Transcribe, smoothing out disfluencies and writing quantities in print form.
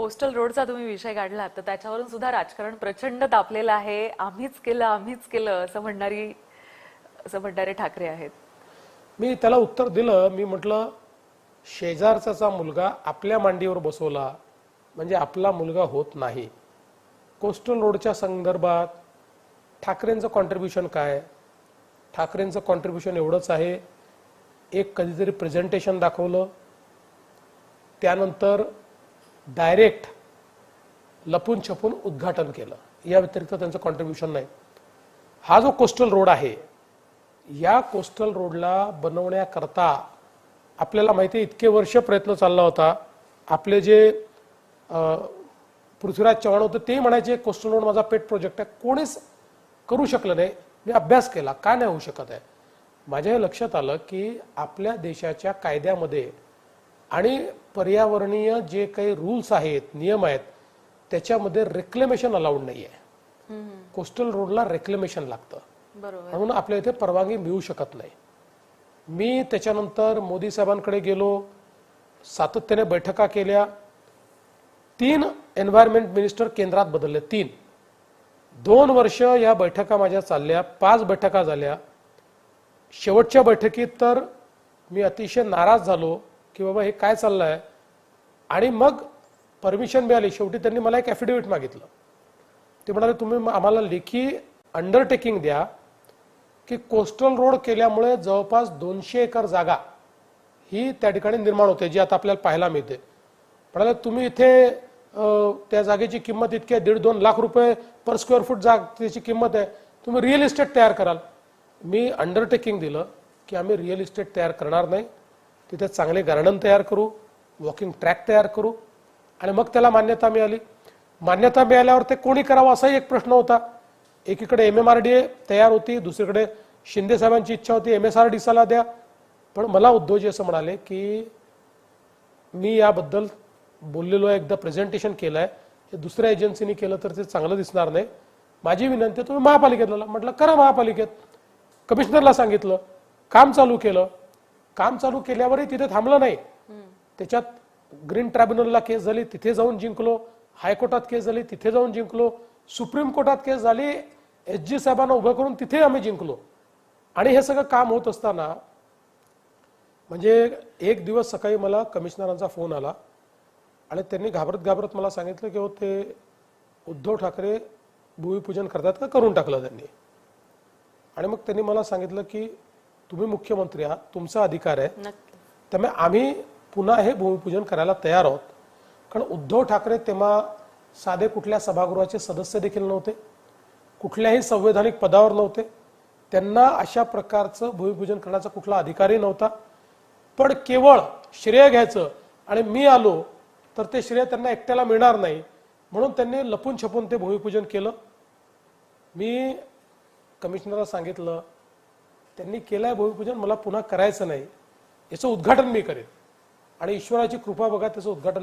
Coastal रोडचा तुम्ही विषय काढला तर त्याच्यावरून सुद्धा राजकारण प्रचंड तापलेलं आहे. आम्हीच केलं असं म्हणणारे ठाकरे आहेत. मी त्याला उत्तर दिलं. मी म्हटलं शेजारचा मुलगा आपल्या मांडीवर बसवला म्हणजे आपला मुलगा होत नाही. कोस्टल रोडच्या संदर्भात ठाकरेंचं कॉन्ट्रीब्युशन काय? ठाकरेंचं कॉन्ट्रीब्युशन एवढंच आहे, एक कधीतरी प्रेझेंटेशन दाखवलं, त्यानंतर डायरेक्ट लपून छपून उद्घाटन केलं, या व्यतिरिक्त त्यांचं कॉन्ट्रीब्युशन नाही. हा जो कोस्टल रोड आहे, या कोस्टल रोडला बनवण्याकरता आपल्याला माहिती आहे इतके वर्ष प्रयत्न चालला होता. आपले जे पृथ्वीराज चव्हाण होते ते म्हणायचे कोस्टल रोड माझा पेट प्रोजेक्ट आहे. कोणीच करू शकलं नाही. मी अभ्यास केला, का नाही होऊ शकत आहे. माझ्या लक्षात आलं की आपल्या देशाच्या कायद्यामध्ये आणि पर्यावरणीय जे काही रूल्स आहेत, नियम आहेत, त्याच्यामध्ये रेक्लेमेशन अलाउड नाही आहे. कोस्टल रोडला रेक्लेमेशन लागतं, म्हणून आपल्या इथे परवानगी मिळू शकत नाही. मी त्याच्यानंतर मोदी साहेबांकडे गेलो, सातत्याने बैठका केल्या. 3 एन्व्हायरमेंट मिनिस्टर केंद्रात बदलले. 2 वर्ष या बैठका माझ्या चालल्या. 5 बैठका झाल्या. शेवटच्या बैठकीत तर मी अतिशय नाराज झालो की बाबा हे काय चाललंय. आणि मग परमिशन मिळाली. शेवटी त्यांनी मला एक ॲफिडेव्हिट मागितलं. ते म्हणाले तुम्ही आम्हाला लेखी अंडरटेकिंग द्या की कोस्टल रोड केल्यामुळे जवळपास 200 एकर जागा ही त्या ठिकाणी निर्माण होते, जी आता आपल्याला पाहायला मिळते. म्हणाले तुम्ही इथे त्या जागेची किंमत इतकी आहे, 1.5-2 लाख रुपये पर स्क्वेअर फूट त्याची किंमत आहे, तुम्ही रिअल इस्टेट तयार कराल. मी अंडरटेकिंग दिलं की आम्ही रिअल इस्टेट तयार करणार नाही. तिथे चांगले गार्डन तयार करू, वॉकिंग ट्रॅक तयार करू. आणि मग त्याला मान्यता मिळाली. मान्यता मिळाल्यावर ते कोणी करावं असाही एक प्रश्न होता. एकीकडे MMRDA तयार होती, दुसरीकडे शिंदे साहेबांची इच्छा होती MSRDCला द्या. पण मला उद्धवजी असं म्हणाले की मी याबद्दल बोललेलो आहे, एकदा प्रेझेंटेशन केलंय, हे दुसऱ्या एजन्सीनी केलं तर ते चांगलं दिसणार नाही. माझी विनंती आहे तुम्ही महापालिकेतला. म्हटलं करा महापालिकेत. कमिशनरला सांगितलं, काम चालू केलं. काम चालू केल्यावरही तिथे थांबलं नाही. त्याच्यात ग्रीन ट्रायब्युनलला केस झाली, तिथे जाऊन जिंकलो. हायकोर्टात केस झाली, तिथे जाऊन जिंकलो. सुप्रीम कोर्टात केस झाली, SG साहेबांना उभं करून तिथे आम्ही जिंकलो. आणि हे सगळं काम होत असताना म्हणजे एक दिवस सकाळी मला कमिशनरांचा फोन आला आणि त्यांनी घाबरत मला सांगितलं की ते उद्धव ठाकरे भूमिपूजन करतात का, करून टाकलं त्यांनी. आणि मग त्यांनी मला सांगितलं की तुम्ही मुख्यमंत्री आहात, तुमचा अधिकार आहे, त्यामुळे आम्ही पुन्हा हे भूमिपूजन करायला तयार आहोत. कारण उद्धव ठाकरे तेव्हा साधे कुठल्या सभागृहाचे सदस्य देखील नव्हते, कुठल्याही संवैधानिक पदावर नव्हते. त्यांना अशा प्रकारचं भूमिपूजन करण्याचा कुठला अधिकारही नव्हता. पण केवळ श्रेय घ्यायचं आणि मी आलो तर ते श्रेय त्यांना एकट्याला मिळणार नाही, म्हणून त्यांनी लपून छपून ते भूमिपूजन केलं. मी कमिशनरला सांगितलं, त्यांनी केलंय भूमिपूजन, मला पुन्हा करायचं नाही, याचं उद्घाटन मी करेन आणि ईश्वराची कृपा बघा त्याचं उद्घाटन